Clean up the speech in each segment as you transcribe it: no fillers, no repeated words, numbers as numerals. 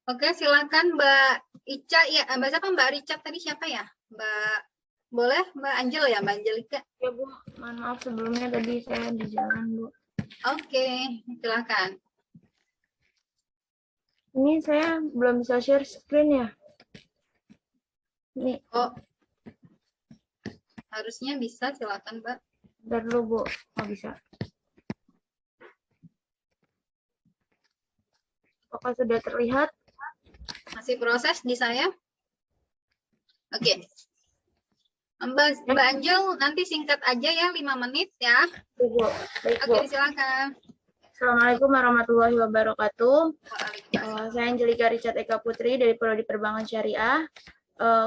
Oke, silakan Mbak Ica ya. Mbak siapa? Mbak Richard tadi siapa ya? Boleh Mbak Angel ya, Mbak Angelika? Ya Bu, mohon maaf sebelumnya tadi saya di jalan Bu. Oke, silakan. Ini saya belum bisa share screen ya. Ini. Oh, harusnya bisa, silakan Mbak. Bentar dulu Bu, nggak bisa. Apakah sudah terlihat? Masih proses di saya. Oke. Mbak Angel nanti singkat aja ya, 5 menit ya. Bu. Baik, Bu. Oke, silakan. Assalamualaikum warahmatullahi wabarakatuh. Saya Angelika Richard Eka Putri dari Prodi Perbankan Syariah.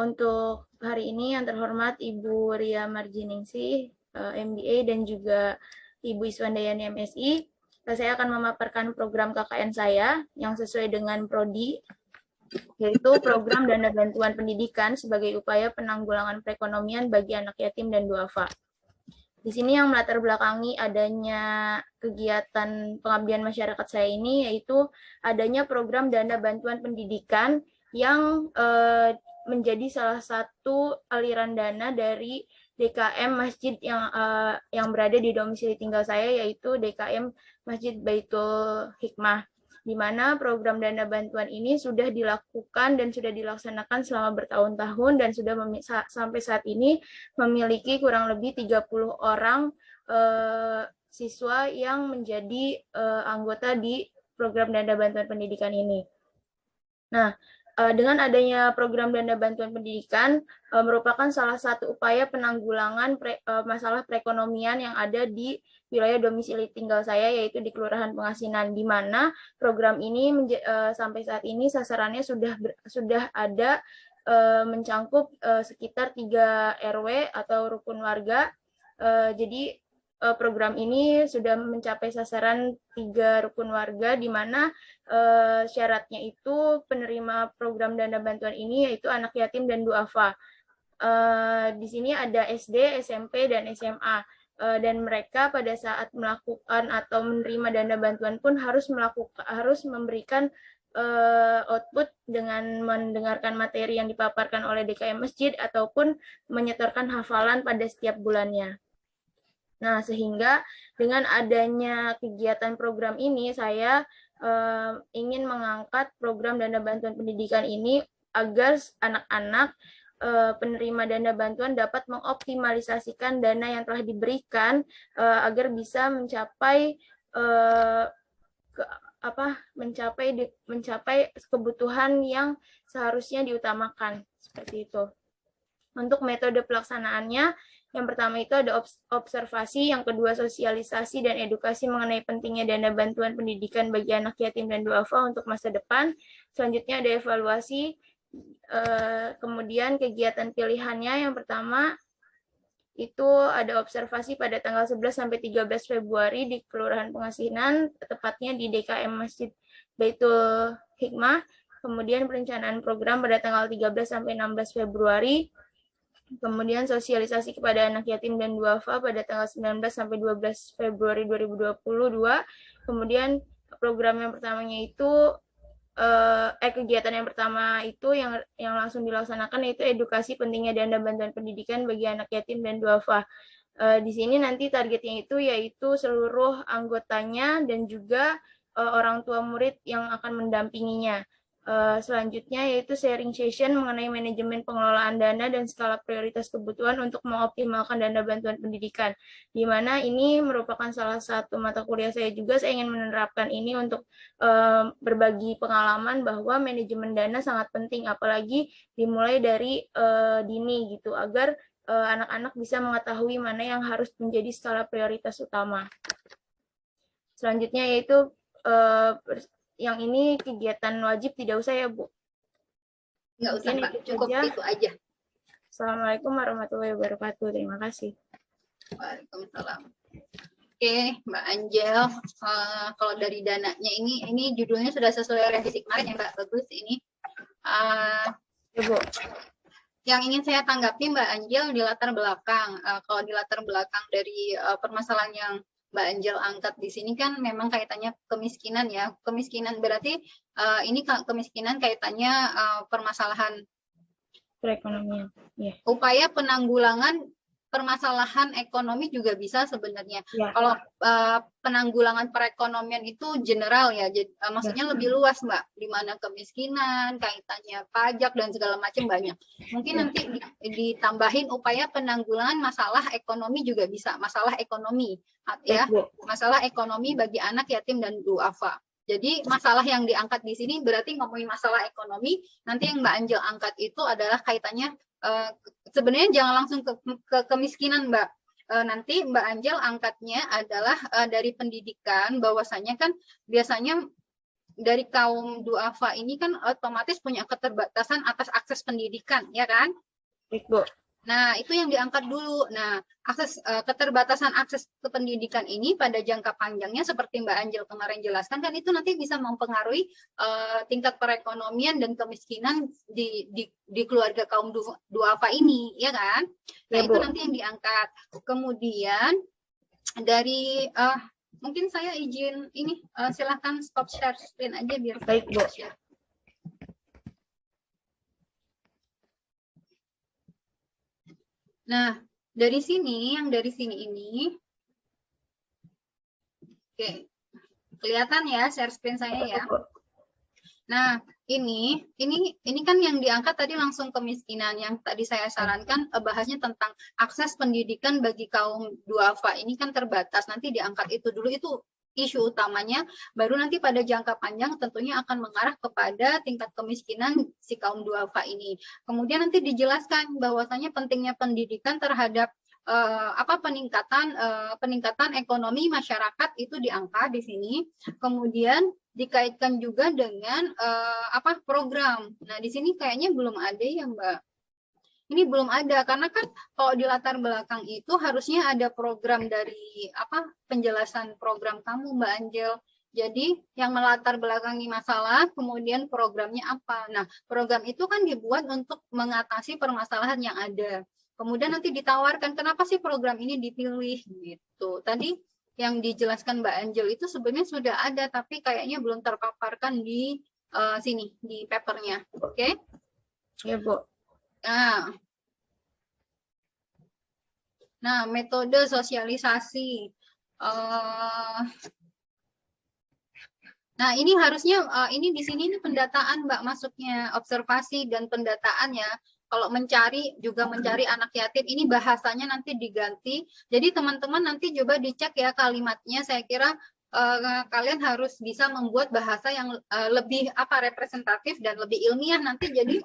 Untuk hari ini yang terhormat Ibu Ria Marjiningsih, MBA, dan juga Ibu Iswandayani MSI. Saya akan memaparkan program KKN saya yang sesuai dengan Prodi, yaitu program dana bantuan pendidikan sebagai upaya penanggulangan perekonomian bagi anak yatim dan duafa. Di sini yang melatar belakangi adanya kegiatan pengabdian masyarakat saya ini yaitu adanya program dana bantuan pendidikan yang menjadi salah satu aliran dana dari DKM masjid yang berada di domisili tinggal saya, yaitu DKM Masjid Baitul Hikmah, di mana program dana bantuan ini sudah dilakukan dan sudah dilaksanakan selama bertahun-tahun dan sudah sampai saat ini memiliki kurang lebih 30 orang siswa yang menjadi anggota di program dana bantuan pendidikan ini. Nah, dengan adanya program dana bantuan pendidikan merupakan salah satu upaya penanggulangan masalah perekonomian yang ada di wilayah domisili tinggal saya, yaitu di Kelurahan Pengasinan, di mana program ini sampai saat ini sasarannya sudah ada mencangkup sekitar 3 RW atau rukun warga. Jadi program ini sudah mencapai sasaran 3 rukun warga, di mana syaratnya itu penerima program dana bantuan ini yaitu anak yatim dan duafa. Di sini ada SD, SMP, dan SMA. Dan mereka pada saat melakukan atau menerima dana bantuan pun harus memberikan output dengan mendengarkan materi yang dipaparkan oleh DKM Masjid ataupun menyetorkan hafalan pada setiap bulannya. Nah, sehingga dengan adanya kegiatan program ini, saya ingin mengangkat program dana bantuan pendidikan ini agar anak-anak penerima dana bantuan dapat mengoptimalisasikan dana yang telah diberikan agar bisa mencapai kebutuhan yang seharusnya diutamakan, seperti itu. Untuk metode pelaksanaannya, yang pertama itu ada observasi, yang kedua sosialisasi dan edukasi mengenai pentingnya dana bantuan pendidikan bagi anak yatim dan duafa untuk masa depan. Selanjutnya ada evaluasi, kemudian kegiatan pilihannya. Yang pertama itu ada observasi pada tanggal 11 sampai 13 Februari di Kelurahan Pengasinan, tepatnya di DKM Masjid Baitul Hikmah. Kemudian perencanaan program pada tanggal 13 sampai 16 Februari. Kemudian sosialisasi kepada anak yatim dan duafa pada tanggal 19 sampai 12 Februari 2022. Kemudian program yang pertamanya itu kegiatan yang pertama itu yang langsung dilaksanakan yaitu edukasi pentingnya dana bantuan pendidikan bagi anak yatim dan duafa. Di sini nanti targetnya itu yaitu seluruh anggotanya dan juga orang tua murid yang akan mendampinginya. Selanjutnya yaitu sharing session mengenai manajemen pengelolaan dana dan skala prioritas kebutuhan untuk mengoptimalkan dana bantuan pendidikan, di mana ini merupakan salah satu mata kuliah saya juga. Saya ingin menerapkan ini untuk berbagi pengalaman bahwa manajemen dana sangat penting, apalagi dimulai dari dini gitu, agar anak-anak bisa mengetahui mana yang harus menjadi skala prioritas utama. Selanjutnya yaitu yang ini kegiatan wajib, tidak usah ya Bu? Nggak usah Pak, cukup itu aja. Assalamualaikum warahmatullahi wabarakatuh. Terima kasih. Waalaikumsalam. Oke, Mbak Angel, kalau dari dananya ini judulnya sudah sesuai revisi kemarin ya Mbak, bagus ini. Ya Bu. Yang ingin saya tanggapi Mbak Angel di latar belakang, kalau di latar belakang dari permasalahan yang Mbak Angel angkat di sini kan memang kaitannya kemiskinan ya. Kemiskinan berarti ini kemiskinan kaitannya permasalahan Perekonomian. Yeah. Upaya penanggulangan permasalahan ekonomi juga bisa sebenarnya. Yeah. Kalau penanggulangan perekonomian itu general ya, jadi, maksudnya lebih luas Mbak, di mana kemiskinan, kaitannya pajak dan segala macam banyak. Mungkin nanti ditambahin upaya penanggulangan masalah ekonomi juga bisa, masalah ekonomi ya, masalah ekonomi bagi anak yatim dan duafa. Jadi masalah yang diangkat di sini berarti ngomongin masalah ekonomi. Nanti yang Mbak Angel angkat itu adalah kaitannya sebenarnya jangan langsung ke kemiskinan Mbak. Nanti Mbak Angel angkatnya adalah dari pendidikan, bahwasanya kan biasanya dari kaum duafa ini kan otomatis punya keterbatasan atas akses pendidikan, ya kan? Baik, Bu. Nah, itu yang diangkat dulu. Nah, keterbatasan akses ke pendidikan ini pada jangka panjangnya seperti Mbak Angel kemarin jelaskan kan itu nanti bisa mempengaruhi tingkat perekonomian dan kemiskinan di keluarga kaum duafa ini, ya kan? Nah, ya, itu nanti yang diangkat. Kemudian dari mungkin saya izin ini silahkan stop share screen aja biar baik, Bu. Share. Nah, dari sini, yang dari sini ini, oke, kelihatan ya share screen saya ya. Nah, ini kan yang diangkat tadi langsung kemiskinan, yang tadi saya sarankan bahasnya tentang akses pendidikan bagi kaum duafa ini kan terbatas. Nanti diangkat itu dulu, itu isu utamanya, baru nanti pada jangka panjang tentunya akan mengarah kepada tingkat kemiskinan si kaum duafa ini. Kemudian nanti dijelaskan bahwasanya pentingnya pendidikan terhadap peningkatan ekonomi masyarakat itu diangkat di sini. Kemudian dikaitkan juga dengan program. Nah, di sini kayaknya belum ada ya, Mbak. Ini belum ada karena kan kalau di latar belakang itu harusnya ada program dari penjelasan program kamu Mbak Angel. Jadi yang melatar belakangi masalah, kemudian programnya apa. Nah, program itu kan dibuat untuk mengatasi permasalahan yang ada. Kemudian nanti ditawarkan kenapa sih program ini dipilih gitu. Tadi yang dijelaskan Mbak Angel itu sebenarnya sudah ada tapi kayaknya belum terpaparkan di sini di papernya. Oke? Ya, Bu. Nah, metode sosialisasi. Nah, ini harusnya ini di sini ini pendataan, Mbak, masuknya observasi dan pendataan ya. Kalau mencari anak yatim ini bahasanya nanti diganti. Jadi teman-teman nanti coba dicek ya kalimatnya. Saya kira kalian harus bisa membuat bahasa yang lebih representatif dan lebih ilmiah nanti. Jadi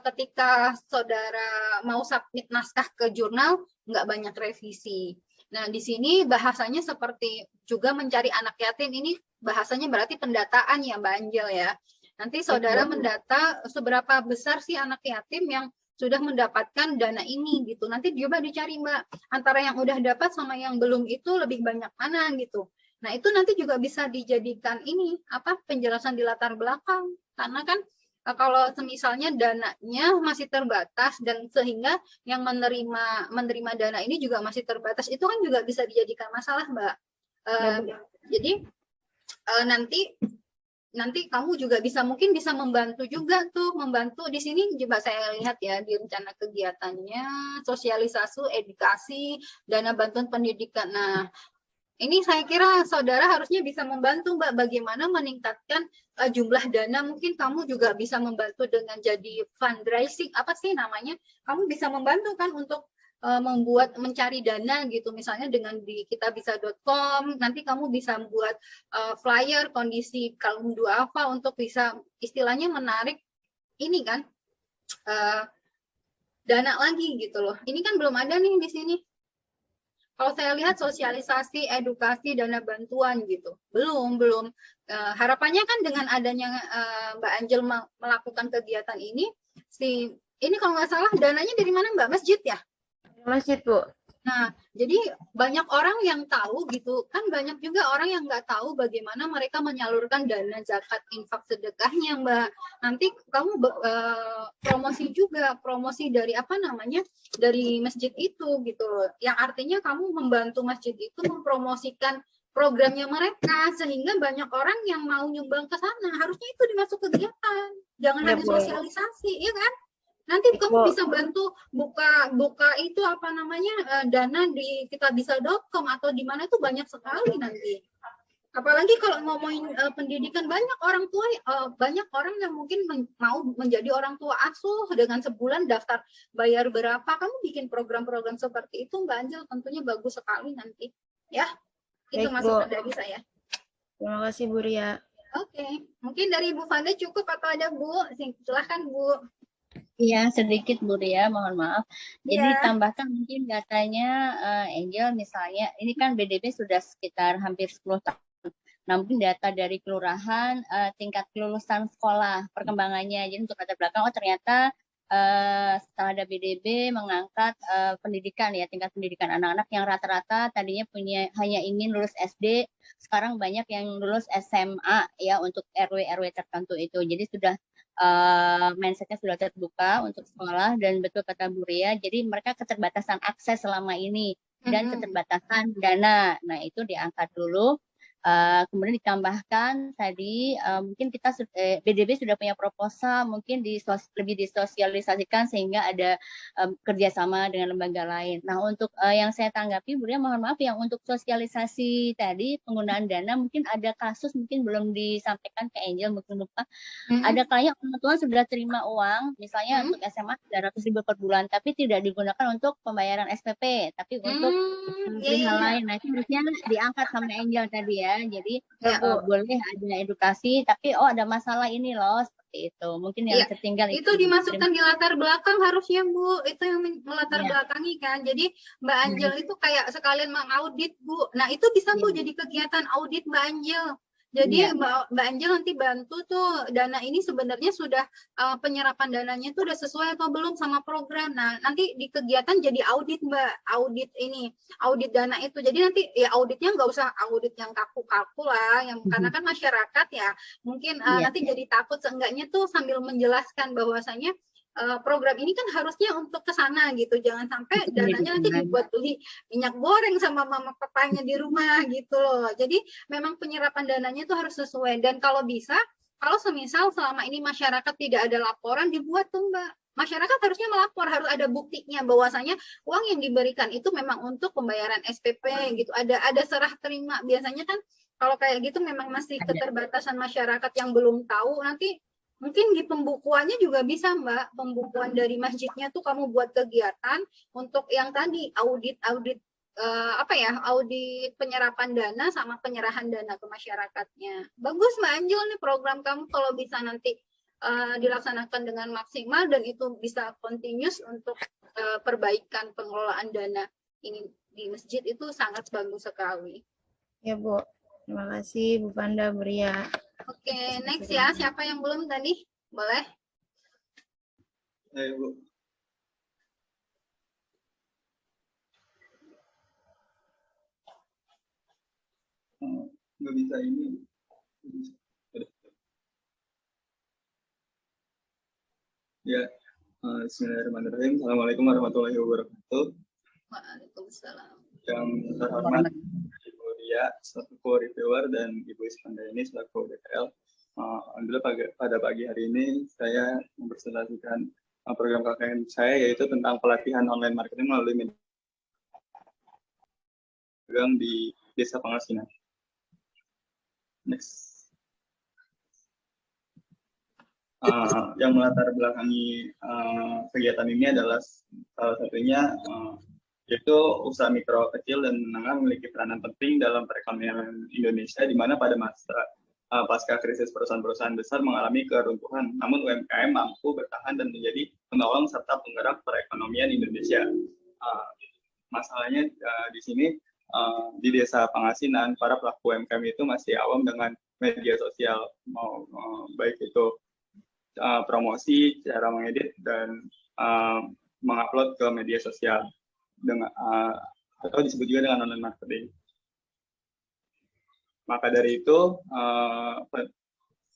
ketika saudara mau submit naskah ke jurnal, nggak banyak revisi. Nah, di sini bahasanya seperti juga mencari anak yatim, ini bahasanya berarti pendataan ya Mbak Angel ya. Nanti saudara mendata seberapa besar sih anak yatim yang sudah mendapatkan dana ini gitu. Nanti coba dicari Mbak, antara yang udah dapat sama yang belum itu lebih banyak mana gitu. Nah, itu nanti juga bisa dijadikan ini penjelasan di latar belakang. Karena kan kalau misalnya dananya masih terbatas dan sehingga yang menerima dana ini juga masih terbatas, itu kan juga bisa dijadikan masalah, Mbak. Jadi nanti kamu juga mungkin bisa membantu juga tuh, membantu di sini juga saya lihat ya di rencana kegiatannya, sosialisasi, edukasi, dana bantuan pendidikan. Nah, ini saya kira saudara harusnya bisa membantu Mbak bagaimana meningkatkan jumlah dana. Mungkin kamu juga bisa membantu dengan jadi fundraising, kamu bisa membantu kan untuk mencari dana gitu, misalnya dengan di kitabisa.com. Nanti kamu bisa membuat flyer kondisi kaum duafa untuk bisa istilahnya menarik ini kan dana lagi gitu loh. Ini kan belum ada nih di sini. Kalau saya lihat sosialisasi, edukasi, dana bantuan gitu, belum. Harapannya kan dengan adanya Mbak Angel melakukan kegiatan ini, ini kalau nggak salah dananya dari mana Mbak? Masjid ya? Masjid, Bu. Nah, jadi banyak orang yang tahu gitu, kan banyak juga orang yang nggak tahu bagaimana mereka menyalurkan dana zakat infak sedekahnya, Mbak. Nanti kamu promosi juga, promosi dari apa namanya, dari masjid itu gitu loh. Yang artinya kamu membantu masjid itu mempromosikan programnya mereka, sehingga banyak orang yang mau nyumbang ke sana. Harusnya itu dimasuk kegiatan, jangan hanya sosialisasi, ya kan? Nanti kamu bisa bantu buka itu apa namanya, dana di kitabisa.com atau di mana itu banyak sekali nanti. Apalagi kalau ngomongin pendidikan, banyak orang tua, banyak orang yang mungkin mau menjadi orang tua asuh dengan sebulan daftar bayar berapa. Kamu bikin program-program seperti itu, Mbak Anjel, tentunya bagus sekali nanti. Ya, itu masukan dari saya. Terima kasih Bu Ria. Oke, mungkin dari Bu Fanda cukup atau ada Bu? Silahkan Bu. Iya, sedikit Bu Ria, mohon maaf. Jadi tambahkan mungkin datanya Angel misalnya, ini kan BDB sudah sekitar hampir 10 tahun. Nah, mungkin data dari kelurahan, tingkat kelulusan sekolah, perkembangannya. Jadi untuk latar belakang, oh ternyata setelah ada BDB mengangkat pendidikan ya, tingkat pendidikan anak-anak yang rata-rata tadinya hanya ingin lulus SD, sekarang banyak yang lulus SMA ya untuk RW-RW tertentu itu. Jadi sudah mindsetnya sudah terbuka untuk sekolah, dan betul kata Bu Ria, jadi mereka keterbatasan akses selama ini dan keterbatasan dana. Nah, itu diangkat dulu. Kemudian ditambahkan tadi mungkin kita BDB sudah punya proposal, mungkin lebih disosialisasikan sehingga ada kerjasama dengan lembaga lain. Nah, untuk yang saya tanggapi, Bu Ria, mohon maaf, yang untuk sosialisasi tadi penggunaan dana mungkin ada kasus mungkin belum disampaikan ke Angel, mungkin lupa. Ada klien orang tua sudah terima uang, misalnya untuk SMA 300.000 per bulan, tapi tidak digunakan untuk pembayaran SPP, tapi untuk hal lain. Nah, itu harusnya diangkat sama Angel tadi ya. Jadi boleh ada edukasi, tapi ada masalah ini loh, seperti itu. Mungkin yang tertinggal itu dimasukkan di latar belakang harusnya Bu. Itu yang melatar belakangi kan. Jadi Mbak Angel itu kayak sekalian mengaudit Bu. Nah, itu bisa Bu jadi kegiatan audit Mbak Angel. Jadi Mbak Angel nanti bantu tuh dana ini sebenarnya sudah penyerapan dananya tuh udah sesuai atau belum sama program. Nah, nanti di kegiatan jadi audit Mbak, audit ini, audit dana itu. Jadi nanti ya auditnya nggak usah audit yang kaku-kaku lah, yang karena kan masyarakat ya mungkin nanti jadi takut, seenggaknya tuh sambil menjelaskan bahwasanya program ini kan harusnya untuk ke sana gitu. Jangan sampai dananya nanti dibuat beli minyak goreng sama mama papanya di rumah gitu loh. Jadi memang penyerapan dananya itu harus sesuai. Dan kalau bisa, kalau semisal selama ini masyarakat tidak ada laporan, dibuat tuh Mbak. Masyarakat harusnya melapor, harus ada buktinya bahwasanya uang yang diberikan itu memang untuk pembayaran SPP gitu. Ada serah terima. Biasanya kan kalau kayak gitu memang masih keterbatasan masyarakat yang belum tahu. Nanti mungkin di pembukuannya juga bisa Mbak, pembukuan dari masjidnya tuh kamu buat kegiatan untuk yang tadi audit audit penyerapan dana sama penyerahan dana ke masyarakatnya. Bagus Mbak Anjul nih program kamu, kalau bisa nanti dilaksanakan dengan maksimal dan itu bisa continuous untuk perbaikan pengelolaan dana ini di masjid, itu sangat bagus sekali. Ya Bu, terima kasih Bu Fanda, Bu Ria. Oke, next ya. Siapa yang belum tadi? Boleh? Ayo, Bu. Nggak bisa ini. Ya, bismillahirrahmanirrahim. Assalamualaikum warahmatullahi wabarakatuh. Waalaikumsalam. Yang terhormat Ibu Ria selaku reviewer dan Ibu Iskandani selaku DPL. Alhamdulillah pada pagi hari ini saya mempresentasikan program KKN saya, yaitu tentang pelatihan online marketing melalui media di Desa Pangasinan. Next. Yang melatar belakangi kegiatan ini adalah salah satunya yaitu usaha mikro, kecil, dan menengah memiliki peranan penting dalam perekonomian Indonesia, di mana pada masa pasca krisis perusahaan-perusahaan besar mengalami keruntuhan, namun UMKM mampu bertahan dan menjadi penolong serta penggerak perekonomian Indonesia. Masalahnya di sini di Desa Pangasinan, para pelaku UMKM itu masih awam dengan media sosial, baik itu promosi, cara mengedit dan mengupload ke media sosial. dengan atau disebut juga dengan online marketing. Maka dari itu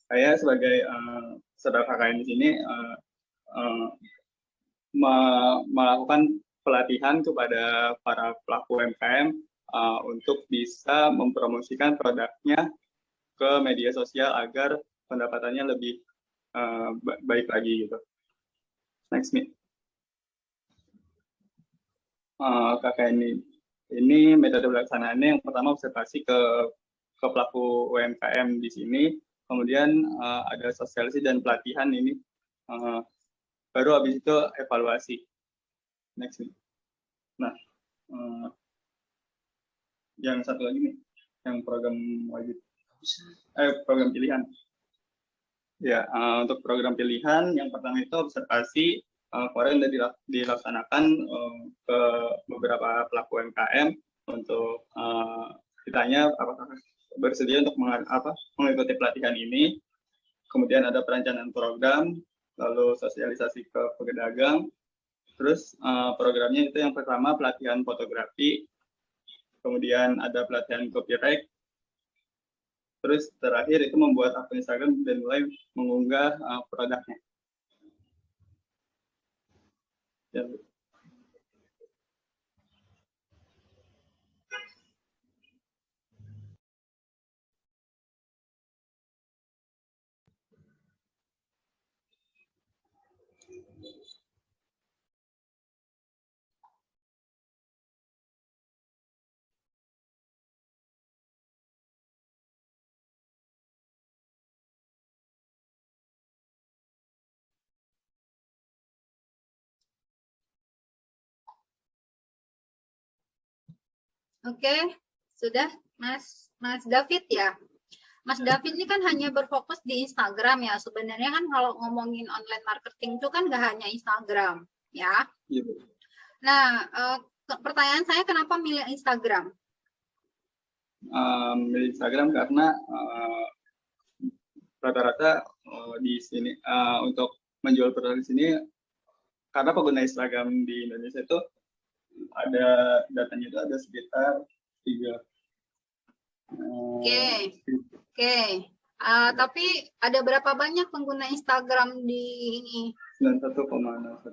saya sebagai saudara KKN di sini melakukan pelatihan kepada para pelaku UMKM untuk bisa mempromosikan produknya ke media sosial agar pendapatannya lebih baik lagi gitu. Next me. KKN ini metode pelaksanaannya yang pertama observasi ke pelaku UMKM di sini, kemudian ada sosialisasi dan pelatihan ini, baru habis itu evaluasi. Next me. Nah, yang satu lagi nih, yang program wajib, program pilihan. Ya, untuk program pilihan yang pertama itu observasi kemarin sudah dilaksanakan ke beberapa pelaku UMKM untuk ditanya apakah bersedia untuk mengikuti pelatihan ini. Kemudian ada perencanaan program, lalu sosialisasi ke pedagang. Terus programnya itu yang pertama pelatihan fotografi, kemudian ada pelatihan copyright, terus terakhir itu membuat akun Instagram dan mulai mengunggah produknya. Ya. Oke, sudah Mas David ya. Mas David ini kan hanya berfokus di Instagram ya. Sebenarnya kan kalau ngomongin online marketing itu kan nggak hanya Instagram ya. Nah, pertanyaan saya kenapa milih Instagram? Milih Instagram karena rata-rata di sini untuk menjual produk di sini, karena pengguna Instagram di Indonesia itu ada datanya itu ada sekitar 3. Oke. Tapi ada berapa banyak pengguna Instagram di ini? 91,1.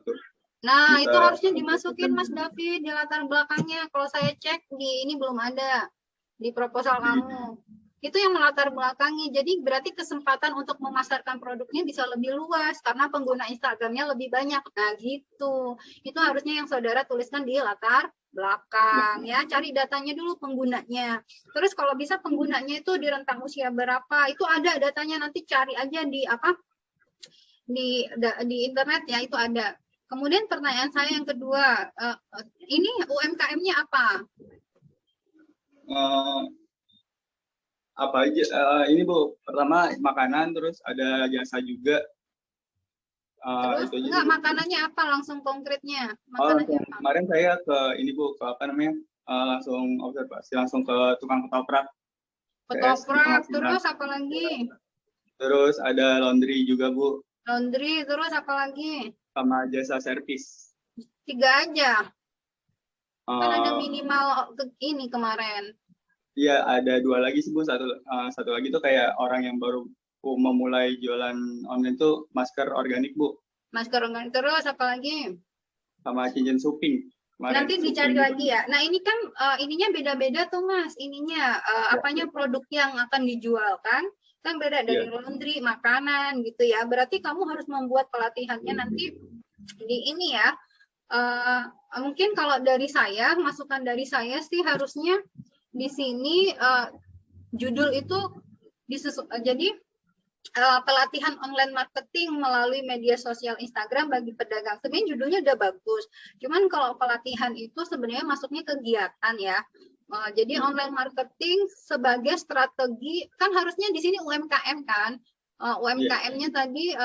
Nah, itu harusnya dimasukin Mas David di latar belakangnya. Kalau saya cek di ini belum ada di proposal kamu. Itu yang melatar belakangi. Jadi berarti kesempatan untuk memasarkan produknya bisa lebih luas karena pengguna Instagramnya lebih banyak. Nah, gitu. Itu harusnya yang saudara tuliskan di latar belakang ya. Cari datanya dulu penggunanya. Terus kalau bisa penggunanya itu di rentang usia berapa? Itu ada datanya, nanti cari aja di di internet ya, itu ada. Kemudian pertanyaan saya yang kedua, ini UMKM-nya apa? Apa aja? Ini Bu, pertama makanan, terus ada jasa juga. Terus enggak, makanannya apa langsung konkretnya? Makanannya apa? Kemarin saya ke ini Bu, ke apa namanya? Langsung observasi, langsung ke tukang ketoprak. Ketoprak, terus apa lagi? Terus ada laundry juga Bu. Laundry, terus apa lagi? Sama jasa servis. 3 aja. Kan ada minimal ini kemarin. Iya, ada 2 lagi sih Bu. Satu lagi tuh kayak orang yang baru memulai jualan online tuh masker organik Bu. Masker organik, terus apa lagi? Sama cincin suping. Nanti dicari lagi ya. Nah, ini kan ininya beda-beda tuh Mas. Ininya apanya produk yang akan dijual kan beda dari laundry, makanan gitu ya. Berarti kamu harus membuat pelatihannya nanti di ini ya. Mungkin kalau dari saya, masukan dari saya sih harusnya di sini judul itu jadi pelatihan online marketing melalui media sosial Instagram bagi pedagang. Sebenarnya judulnya udah bagus. Cuman kalau pelatihan itu sebenarnya masuknya kegiatan ya. Jadi online marketing sebagai strategi, kan harusnya di sini UMKM kan. UMKM-nya tadi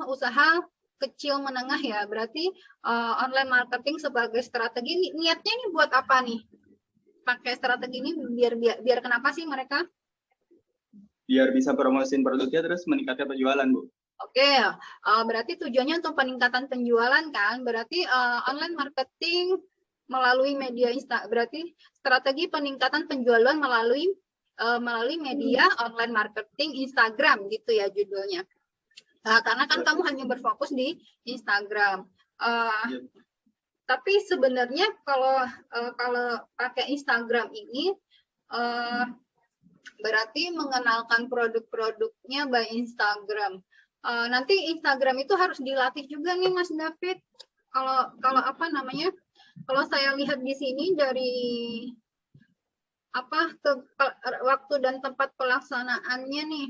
usaha kecil menengah ya. Berarti online marketing sebagai strategi. Niatnya ini buat apa nih? Pakai strategi ini biar kenapa sih mereka? Biar bisa promosiin produknya terus meningkatkan penjualan Bu. Oke, berarti tujuannya untuk peningkatan penjualan kan? Berarti online marketing melalui media berarti strategi peningkatan penjualan melalui media online marketing Instagram gitu ya judulnya. Nah, karena kan kamu hanya berfokus di Instagram. Tapi sebenarnya kalau pakai Instagram ini berarti mengenalkan produk-produknya by Instagram. Nanti Instagram itu harus dilatih juga nih Mas David. Kalau apa namanya? Kalau saya lihat di sini dari waktu dan tempat pelaksanaannya nih.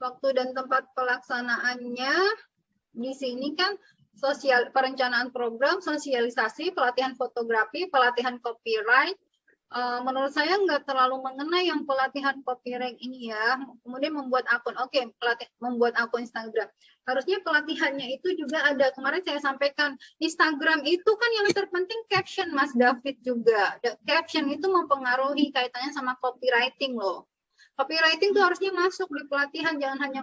Waktu dan tempat pelaksanaannya di sini kan perencanaan program, sosialisasi, pelatihan fotografi, pelatihan copyright. Menurut saya nggak terlalu mengenai yang pelatihan copyright ini ya. Kemudian membuat akun, membuat akun Instagram. Harusnya pelatihannya itu juga ada. Kemarin saya sampaikan, Instagram itu kan yang terpenting caption, Mas David juga. Caption itu mempengaruhi kaitannya sama copywriting loh. Copywriting itu harusnya masuk di pelatihan, jangan hanya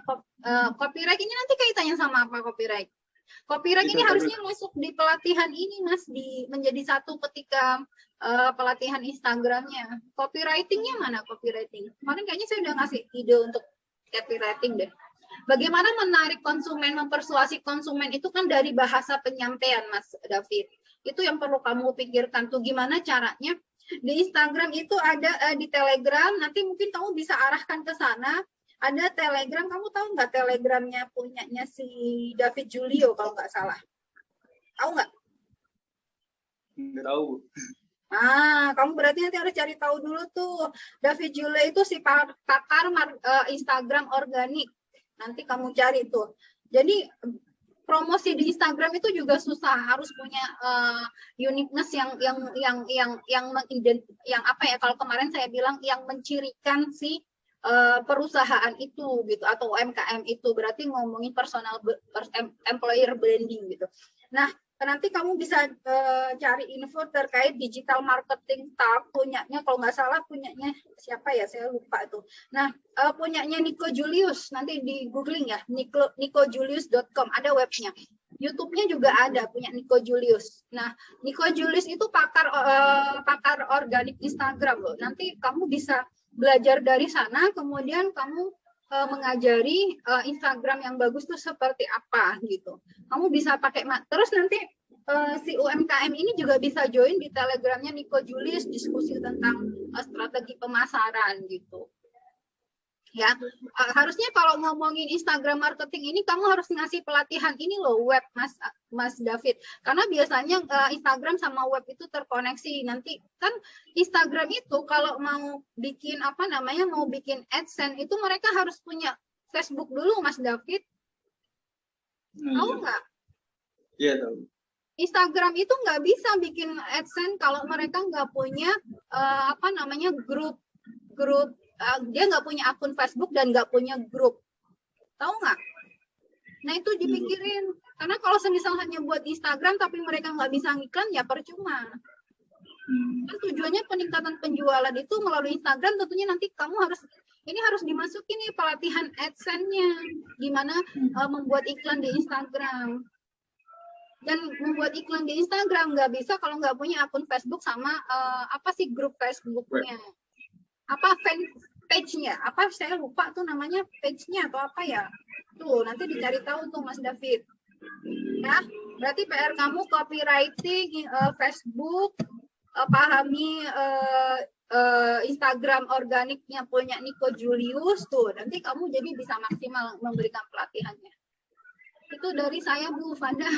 copyright. Ini nanti kaitannya sama apa copyright? Copyright ini harusnya masuk di pelatihan ini, Mas, menjadi satu ketika pelatihan Instagramnya. Copywritingnya mana copywriting? Kemarin kayaknya saya udah ngasih ide untuk copywriting deh. Bagaimana menarik konsumen, mempersuasi konsumen itu kan dari bahasa penyampaian, Mas David. Itu yang perlu kamu pikirkan tuh, gimana caranya. Di Instagram itu ada di Telegram, nanti mungkin kamu bisa arahkan ke sana. Ada Telegram, kamu tahu nggak Telegramnya punyanya si David Julio kalau nggak salah? Tahu nggak? Nggak tahu. Kamu berarti nanti harus cari tahu dulu tuh. David Julio itu si pakar Instagram organik. Nanti kamu cari tuh. Jadi promosi di Instagram itu juga susah, harus punya uniqueness yang apa ya, kalau kemarin saya bilang yang mencirikan si perusahaan itu gitu atau UMKM itu, berarti ngomongin personal employer branding gitu. Nah, nanti kamu bisa cari info terkait digital marketing tab, punyanya kalau nggak salah punyanya siapa ya, saya lupa itu. Nah, punyanya Nico Julius, nanti di googling ya, nicojulius.com, ada webnya. YouTube-nya juga ada, punya Nico Julius. Nah, Nico Julius itu pakar organik Instagram loh. Nanti kamu bisa belajar dari sana, kemudian kamu mengajari Instagram yang bagus tuh seperti apa gitu. Kamu bisa pakai terus nanti si UMKM ini juga bisa join di Telegramnya Nico Julius, diskusi tentang strategi pemasaran gitu. Ya, harusnya kalau ngomongin Instagram marketing ini kamu harus ngasih pelatihan ini loh, web Mas David. Karena biasanya Instagram sama web itu terkoneksi. Nanti kan Instagram itu kalau mau bikin mau bikin AdSense itu mereka harus punya Facebook dulu, Mas David. Tahu nggak? Iya, tahu. Instagram itu nggak bisa bikin AdSense kalau mereka nggak punya grup. Dia nggak punya akun Facebook dan nggak punya grup, tahu nggak? Nah itu dipikirin, karena kalau semisal hanya buat Instagram tapi mereka nggak bisa ngiklan ya percuma. Kan tujuannya peningkatan penjualan itu melalui Instagram, tentunya nanti kamu harus dimasukin nih pelatihan AdSense-nya, gimana membuat iklan di Instagram. Dan membuat iklan di Instagram nggak bisa kalau nggak punya akun Facebook sama grup Facebook-nya. Page-nya, saya lupa tuh namanya, page-nya atau apa ya. Tuh, nanti dicari tahu tuh Mas David. Ya, berarti PR kamu copywriting, Facebook, pahami Instagram organiknya punya Nico Julius tuh. Nanti kamu jadi bisa maksimal memberikan pelatihannya. Itu dari saya Bu Fanda.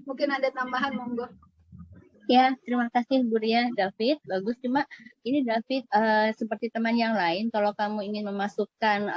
Mungkin ada tambahan, monggo. Ya, terima kasih Bu Ria, David. Bagus, cuma ini David seperti teman yang lain, kalau kamu ingin memasukkan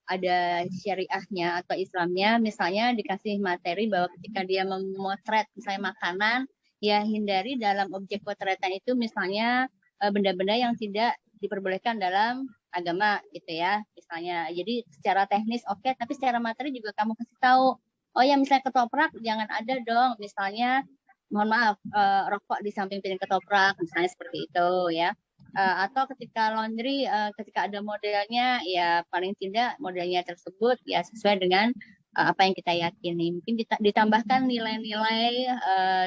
ada syariahnya atau Islamnya, misalnya dikasih materi bahwa ketika dia memotret misalnya makanan, ya hindari dalam objek potretan itu misalnya benda-benda yang tidak diperbolehkan dalam agama gitu ya, misalnya. Jadi secara teknis oke, tapi secara materi juga kamu kasih tahu. Oh ya, misalnya ketoprak jangan ada dong, misalnya mohon maaf, rokok di samping piring ketoprak, misalnya seperti itu ya. Atau ketika laundry, ketika ada modelnya, ya paling tidak modelnya tersebut ya sesuai dengan apa yang kita yakini. Mungkin ditambahkan nilai-nilai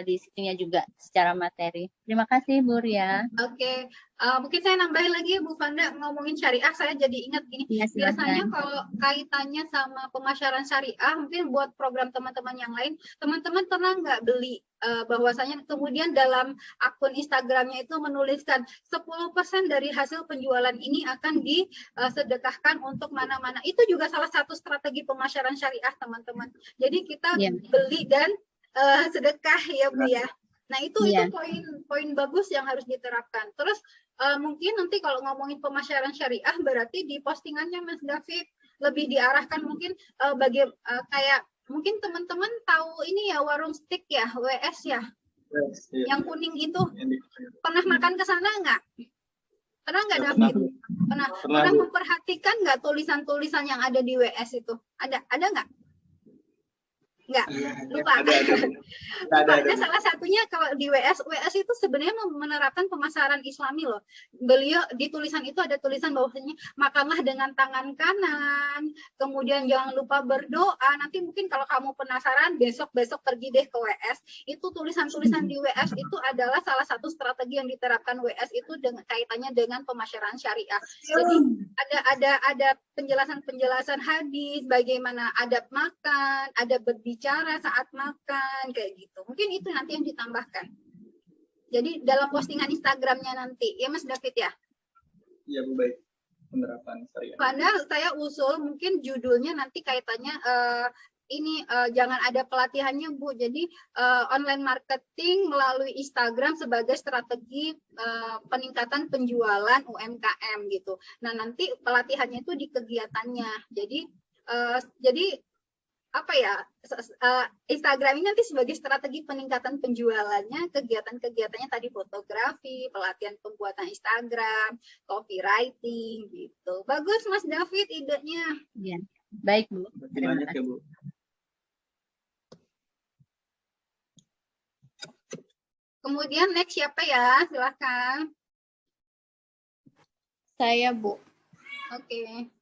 di situnya juga secara materi. Terima kasih Bu Ria. Oke, mungkin saya nambahin lagi ya Bu Fanda, ngomongin syariah saya jadi ingat gini. Ya, Biasanya kalau kaitannya sama pemasyaran syariah, mungkin buat program teman-teman yang lain, teman-teman pernah nggak beli bahwasanya kemudian dalam akun Instagramnya itu menuliskan 10% dari hasil penjualan ini akan disedekahkan untuk mana-mana. Itu juga salah satu strategi pemasyaran syariah teman-teman. Jadi kita beli dan sedekah ya Bu ya. Nah itu poin bagus yang harus diterapkan. Terus mungkin nanti kalau ngomongin pemasyaran syariah berarti di postingannya Mas David lebih diarahkan mungkin kayak mungkin teman-teman tahu ini ya warung steak ya WS ya, yang kuning itu pernah makan ke sana nggak? Pernah nggak David? Pernah memperhatikan nggak tulisan-tulisan yang ada di WS itu? Ada nggak? Enggak, lupa. Ada salah satunya kalau di WS itu sebenarnya menerapkan pemasaran Islami loh. Beliau di tulisan itu ada tulisan bahwasanya makanlah dengan tangan kanan, kemudian jangan lupa berdoa. Nanti mungkin kalau kamu penasaran besok pergi deh ke WS. Itu tulisan-tulisan di WS itu adalah salah satu strategi yang diterapkan WS itu dengan kaitannya dengan pemasyaran syariah. Jadi ada penjelasan-penjelasan hadis, bagaimana adab makan, adab berbicara saat makan, kayak gitu. Mungkin itu nanti yang ditambahkan. Jadi dalam postingan Instagramnya nanti, ya Mas David ya? Iya Bu, baik. Penerapan saya. Padahal saya usul mungkin judulnya nanti kaitannya jangan ada pelatihannya Bu. Jadi online marketing melalui Instagram sebagai strategi peningkatan penjualan UMKM gitu. Nah nanti pelatihannya itu di kegiatannya. Jadi apa ya, Instagram ini nanti sebagai strategi peningkatan penjualannya, kegiatan-kegiatannya tadi fotografi, pelatihan pembuatan Instagram, copywriting gitu. Bagus Mas David idenya. Ya, baik Bu. Terima kasih Bu. Kemudian next siapa ya? Silakan. Saya Bu. Oke.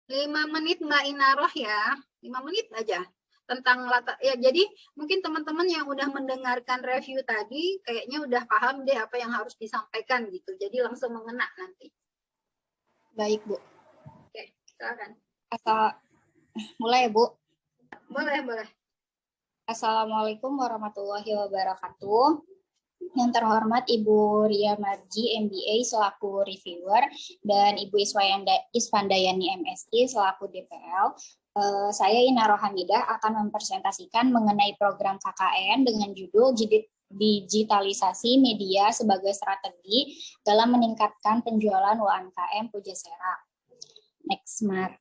5 menit Mbak Inaroh ya, 5 menit aja tentang latar ya. Jadi mungkin teman-teman yang udah mendengarkan review tadi kayaknya udah paham deh apa yang harus disampaikan gitu. Jadi langsung mengena nanti. Baik Bu. Oke, silakan. Mulai ya Bu. Boleh. Assalamualaikum warahmatullahi wabarakatuh. Yang terhormat Ibu Ria Marji, MBA selaku reviewer, dan Ibu Isfandayani, MSI selaku DPL. Saya Inaroh Hamidah akan mempresentasikan mengenai program KKN dengan judul Digitalisasi Media sebagai Strategi dalam Meningkatkan Penjualan UMKM Pujasera. Next, Mar.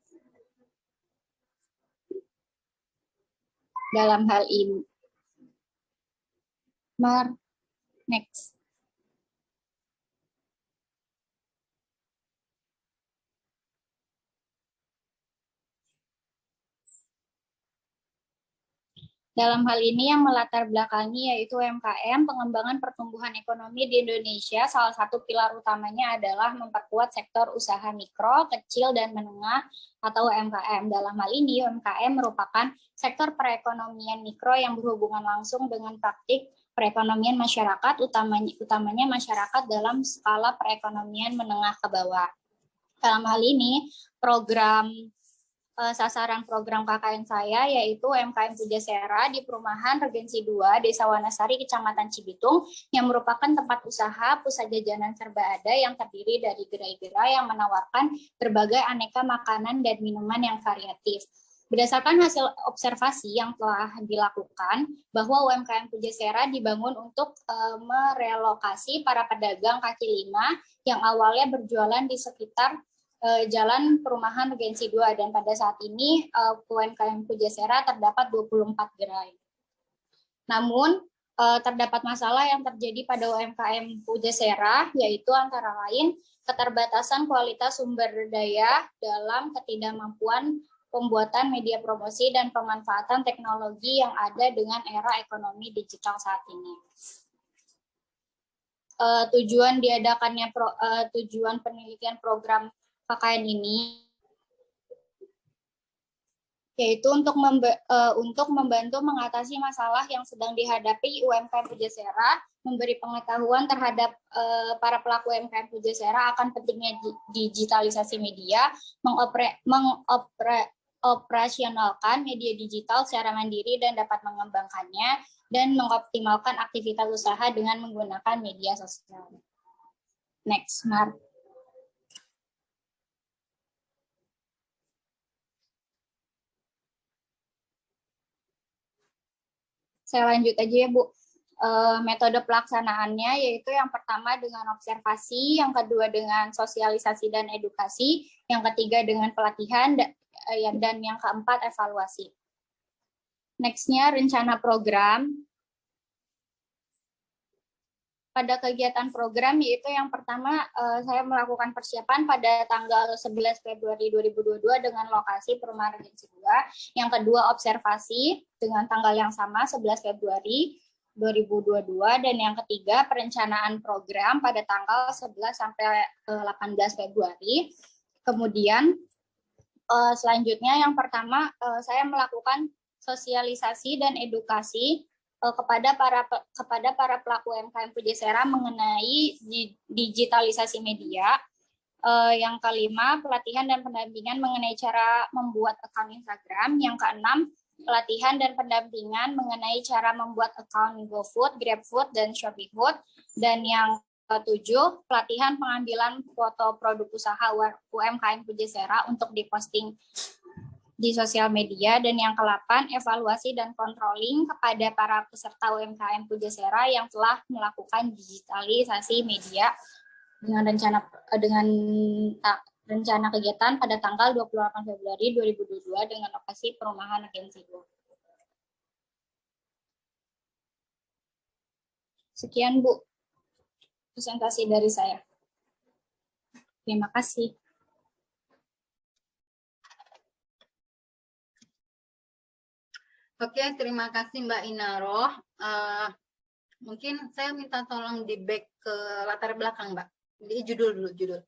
Dalam hal ini, next. Dalam hal ini yang melatar belakangi yaitu UMKM, pengembangan pertumbuhan ekonomi di Indonesia, salah satu pilar utamanya adalah memperkuat sektor usaha mikro, kecil, dan menengah atau UMKM. Dalam hal ini UMKM merupakan sektor perekonomian mikro yang berhubungan langsung dengan praktik perekonomian masyarakat, utamanya masyarakat dalam skala perekonomian menengah ke bawah. Dalam hal ini, sasaran program KKN saya yaitu UMKM Pujasera di Perumahan Regensi 2, Desa Wanasari, Kecamatan Cibitung, yang merupakan tempat usaha pusat jajanan serba ada yang terdiri dari gerai-gerai yang menawarkan berbagai aneka makanan dan minuman yang variatif. Berdasarkan hasil observasi yang telah dilakukan, bahwa UMKM Pujasera dibangun untuk merelokasi para pedagang kaki lima yang awalnya berjualan di sekitar Jalan Perumahan Regensi 2, dan pada saat ini UMKM Pujasera terdapat 24 gerai. Namun terdapat masalah yang terjadi pada UMKM Pujasera, yaitu antara lain keterbatasan kualitas sumber daya dalam ketidakmampuan pembuatan media promosi dan pemanfaatan teknologi yang ada dengan era ekonomi digital saat ini. Tujuan penelitian program KKN ini yaitu untuk membantu mengatasi masalah yang sedang dihadapi UMKM Pujasera, memberi pengetahuan terhadap para pelaku UMKM Pujasera akan pentingnya digitalisasi media, operasionalkan media digital secara mandiri dan dapat mengembangkannya, dan mengoptimalkan aktivitas usaha dengan menggunakan media sosial. Next, Mark. Saya lanjut aja ya, Bu. Metode pelaksanaannya yaitu yang pertama dengan observasi, yang kedua dengan sosialisasi dan edukasi, yang ketiga dengan pelatihan, dan yang keempat evaluasi. Next-nya rencana program. Pada kegiatan program yaitu yang pertama saya melakukan persiapan pada tanggal 11 Februari 2022 dengan lokasi Perumahan Regensi 2. Yang kedua observasi dengan tanggal yang sama 11 Februari 2022, dan yang ketiga perencanaan program pada tanggal 11 sampai 18 Februari. Kemudian selanjutnya yang pertama saya melakukan sosialisasi dan edukasi kepada para pelaku UMKM Pujasera mengenai digitalisasi media. Yang kelima, pelatihan dan pendampingan mengenai cara membuat akun Instagram. Yang keenam, pelatihan dan pendampingan mengenai cara membuat akun GoFood, GrabFood, dan ShopeeFood. Dan yang ketujuh, pelatihan pengambilan foto produk usaha UMKM Pujasera untuk diposting di sosial media. Dan yang ke-8, evaluasi dan controlling kepada para peserta UMKM Pujasera yang telah melakukan digitalisasi media dengan rencana kegiatan pada tanggal 28 Februari 2022 dengan lokasi Perumahan Regensi 2. Sekian, Bu, presentasi dari saya. Terima kasih. Oke, terima kasih Mbak Inaroh. Mungkin saya minta tolong di back ke latar belakang, Mbak. Di judul dulu, judul.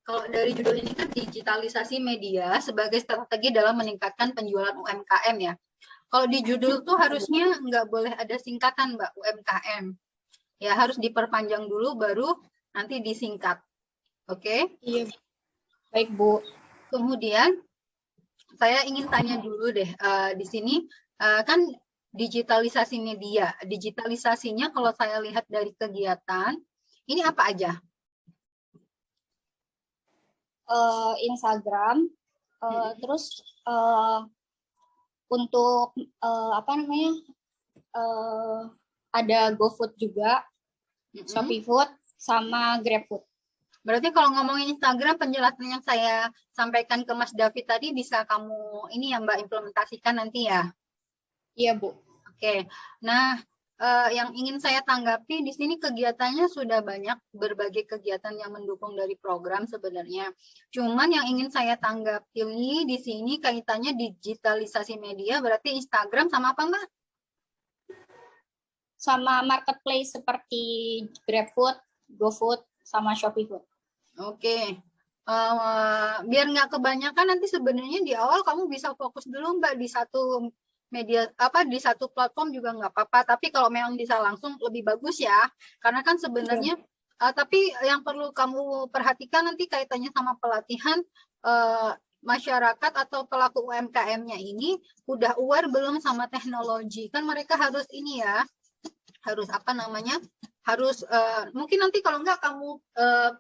Kalau dari judul ini kan digitalisasi media sebagai strategi dalam meningkatkan penjualan UMKM ya. Kalau di judul tuh harusnya nggak boleh ada singkatan, Mbak, UMKM. Ya, harus diperpanjang dulu baru nanti disingkat. Oke? Iya, baik Bu. Kemudian saya ingin tanya dulu deh, di sini kan digitalisasi media. Digitalisasinya kalau saya lihat dari kegiatan, ini apa aja? Instagram, terus untuk ada GoFood juga, ShopeeFood, sama GrabFood. Berarti kalau ngomongin Instagram, penjelasan yang saya sampaikan ke Mas David tadi bisa kamu ini ya Mbak implementasikan nanti ya? Iya Bu. Oke, nah yang ingin saya tanggapi di sini kegiatannya sudah banyak, berbagai kegiatan yang mendukung dari program sebenarnya. Cuman yang ingin saya tanggapi di sini kaitannya digitalisasi media, berarti Instagram sama apa Mbak? Sama marketplace seperti GrabFood, GoFood, sama ShopeeFood. Oke, biar nggak kebanyakan nanti sebenarnya di awal kamu bisa fokus dulu Mbak di satu media di satu platform juga nggak apa-apa, tapi kalau memang bisa langsung lebih bagus ya, karena kan sebenarnya tapi yang perlu kamu perhatikan nanti kaitannya sama pelatihan masyarakat atau pelaku UMKM-nya ini udah aware belum sama teknologi, kan mereka harus ini ya, harus harus mungkin nanti kalau enggak kamu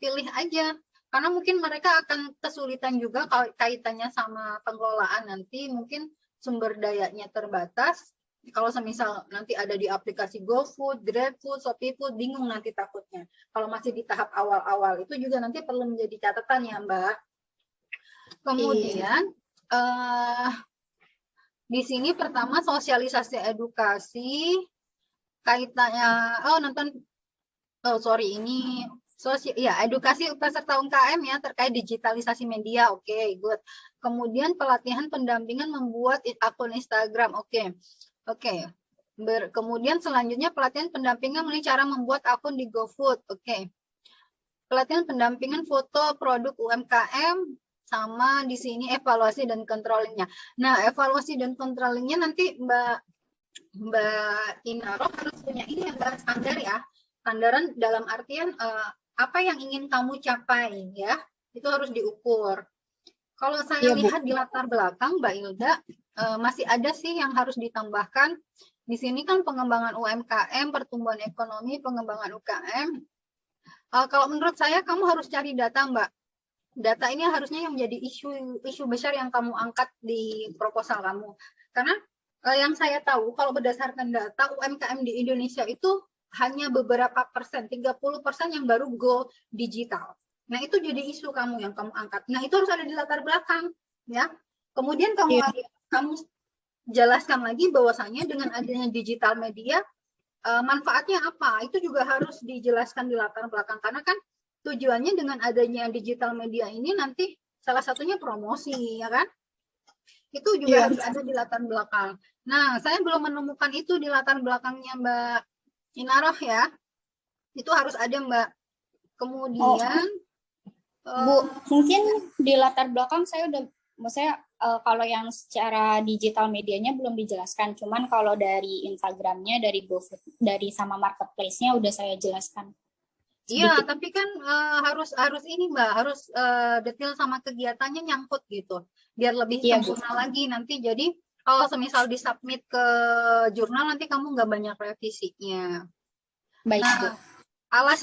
pilih aja, karena mungkin mereka akan kesulitan juga kaitannya sama pengelolaan nanti, mungkin sumber dayanya terbatas. Kalau semisal nanti ada di aplikasi GoFood, GrabFood, ShopeeFood, bingung nanti takutnya. Kalau masih di tahap awal-awal itu juga nanti perlu menjadi catatan ya Mbak. Kemudian di sini pertama sosialisasi edukasi kaitannya edukasi peserta UMKM ya terkait digitalisasi media. Oke, good. Kemudian pelatihan pendampingan membuat akun Instagram. Oke. Kemudian selanjutnya pelatihan pendampingan mengenai cara membuat akun di GoFood. Oke. pelatihan pendampingan foto produk UMKM, sama di sini evaluasi dan controllingnya. Nah, evaluasi dan controllingnya nanti Mbak Inaro harus punya ini yang Mbak standar ya. Standaran dalam artian apa yang ingin kamu capai ya, itu harus diukur. Kalau saya lihat di latar belakang Mbak Ilda, masih ada sih yang harus ditambahkan. Di sini kan pengembangan UMKM, pertumbuhan ekonomi, pengembangan UKM. Kalau menurut saya kamu harus cari data Mbak. Data ini harusnya yang menjadi isu besar yang kamu angkat di proposal kamu. Karena yang saya tahu kalau berdasarkan data UMKM di Indonesia itu hanya beberapa persen, 30% yang baru go digital. Nah, itu jadi isu kamu yang kamu angkat. Nah, itu harus ada di latar belakang, ya. Kemudian kamu jelaskan lagi bahwasanya dengan adanya digital media, manfaatnya apa? Itu juga harus dijelaskan di latar belakang. Karena kan tujuannya dengan adanya digital media ini nanti salah satunya promosi, ya kan? Itu juga harus ada di latar belakang. Nah, saya belum menemukan itu di latar belakangnya Mbak Inaroh ya. Itu harus ada Mbak. Kemudian Bu, mungkin di latar belakang saya udah, maksudnya kalau yang secara digital medianya belum dijelaskan, cuman kalau dari Instagramnya, dari sama marketplace-nya udah saya jelaskan. Iya, tapi kan harus ini Mbak, harus detail sama kegiatannya nyangkut gitu, biar lebih sempurna lagi nanti. Jadi kalau semisal disubmit ke jurnal nanti kamu nggak banyak revisinya. Baik, nah, Bu.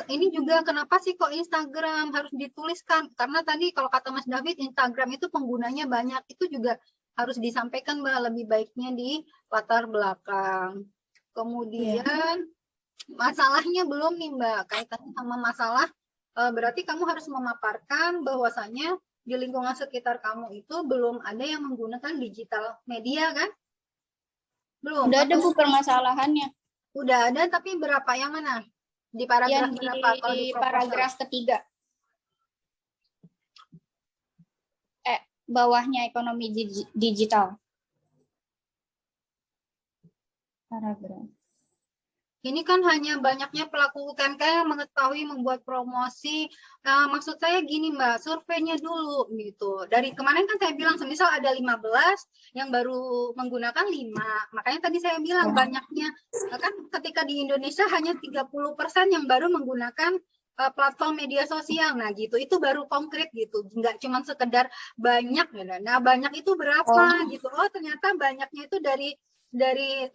Ini juga kenapa sih kok Instagram harus dituliskan? Karena tadi kalau kata Mas David, Instagram itu penggunanya banyak, itu juga harus disampaikan Mbak, lebih baiknya di latar belakang. Kemudian masalahnya belum nih Mbak, kaitannya sama masalah, berarti kamu harus memaparkan bahwasanya di lingkungan sekitar kamu itu belum ada yang menggunakan digital media kan? Belum. Udah ada Bu permasalahannya. Udah ada, tapi berapa, yang mana? Di paragraf berapa? Kalau di paragraf ketiga. Bawahnya ekonomi digital. Paragraf. Ini kan hanya banyaknya pelaku UMKM yang mengetahui membuat promosi. Maksud saya gini Mbak, surveinya dulu gitu. Dari kemarin kan saya bilang semisal ada 15 yang baru menggunakan 5. Makanya tadi saya bilang banyaknya. Kan ketika di Indonesia hanya 30% yang baru menggunakan platform media sosial. Nah gitu, itu baru konkret gitu. Nggak cuma sekedar banyak. Nah banyak itu berapa gitu. Oh ternyata banyaknya itu dari 15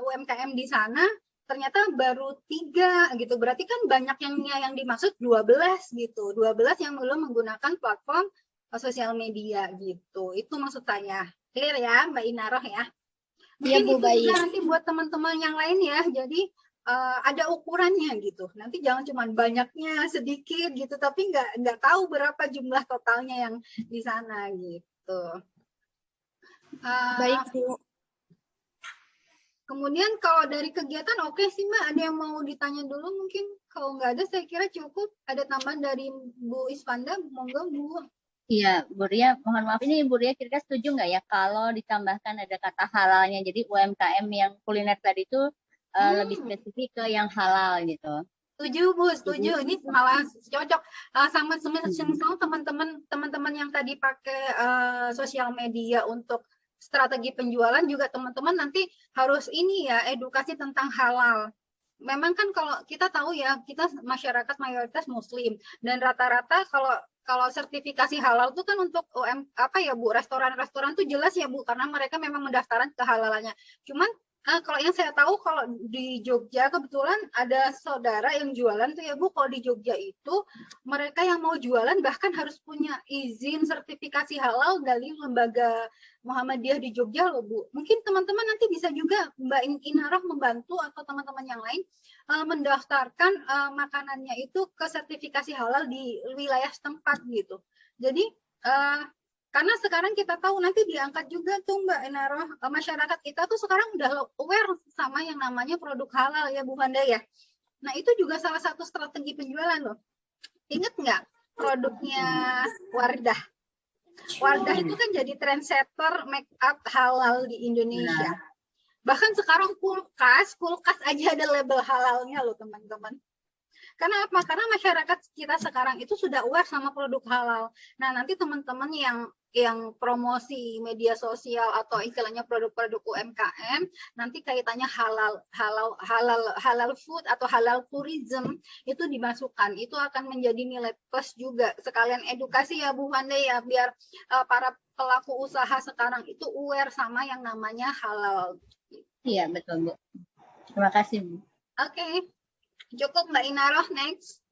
UMKM di sana ternyata baru 3 gitu. Berarti kan banyak yang dimaksud 12 gitu. 12 yang belum menggunakan platform sosial media gitu. Itu maksud saya. Clear ya Mbak Inaroh ya? Mungkin itu juga nanti buat teman-teman yang lain ya. Jadi ada ukurannya gitu. Nanti jangan cuma banyaknya sedikit gitu, tapi nggak tahu berapa jumlah totalnya yang di sana gitu. Baik Bu. Kemudian kalau dari kegiatan oke sih Mbak, ada yang mau ditanya dulu mungkin? Kalau nggak ada saya kira cukup. Ada tambahan dari Bu Isfanda, monggo Bu. Iya, Bu Ria, mohon maaf ini Bu Ria kira-kira setuju nggak ya kalau ditambahkan ada kata halalnya, jadi UMKM yang kuliner tadi itu lebih spesifik ke yang halal gitu. Setuju Bu, setuju. Ini malah cocok sama teman-teman yang tadi pakai sosial media untuk strategi penjualan juga teman-teman nanti harus ini ya, edukasi tentang halal. Memang kan kalau kita tahu ya, kita masyarakat mayoritas muslim dan rata-rata kalau sertifikasi halal itu kan untuk Bu, restoran-restoran tuh jelas ya Bu, karena mereka memang mendaftaran kehalalannya. Cuman kalau yang saya tahu kalau di Jogja kebetulan ada saudara yang jualan tuh ya Bu, kalau di Jogja itu mereka yang mau jualan bahkan harus punya izin sertifikasi halal dari lembaga Muhammadiyah di Jogja loh Bu. Mungkin teman-teman nanti bisa juga Mbak Inaroh membantu atau teman-teman yang lain mendaftarkan makanannya itu ke sertifikasi halal di wilayah setempat gitu. Jadi karena sekarang kita tahu nanti diangkat juga tuh Mbak Inaroh, masyarakat kita tuh sekarang udah aware sama yang namanya produk halal ya Bu Fanda ya. Nah itu juga salah satu strategi penjualan loh. Ingat nggak produknya Wardah? Wardah itu kan jadi trendsetter make up halal di Indonesia. Bahkan sekarang kulkas aja ada label halalnya loh teman-teman. Karena apa? Karena masyarakat kita sekarang itu sudah aware sama produk halal. Nah, nanti teman-teman yang promosi media sosial atau istilahnya produk-produk UMKM, nanti kaitannya halal food atau halal tourism itu dimasukkan. Itu akan menjadi nilai plus juga. Sekalian edukasi ya Bu Wanda ya, biar para pelaku usaha sekarang itu aware sama yang namanya halal. Iya, betul Bu. Terima kasih Bu. Oke. Cukup Mbak Inaroh, next.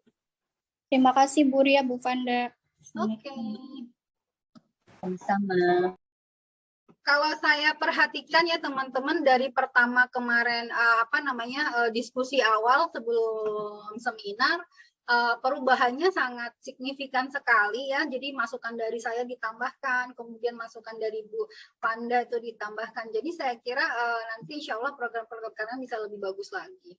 Terima kasih Bu Ria, Bu Vanda. Oke. Sama-sama. Kalau saya perhatikan ya teman-teman dari pertama kemarin diskusi awal sebelum seminar, perubahannya sangat signifikan sekali ya. Jadi masukan dari saya ditambahkan, kemudian masukan dari Bu Vanda itu ditambahkan. Jadi saya kira nanti insya Allah program-program kalian bisa lebih bagus lagi.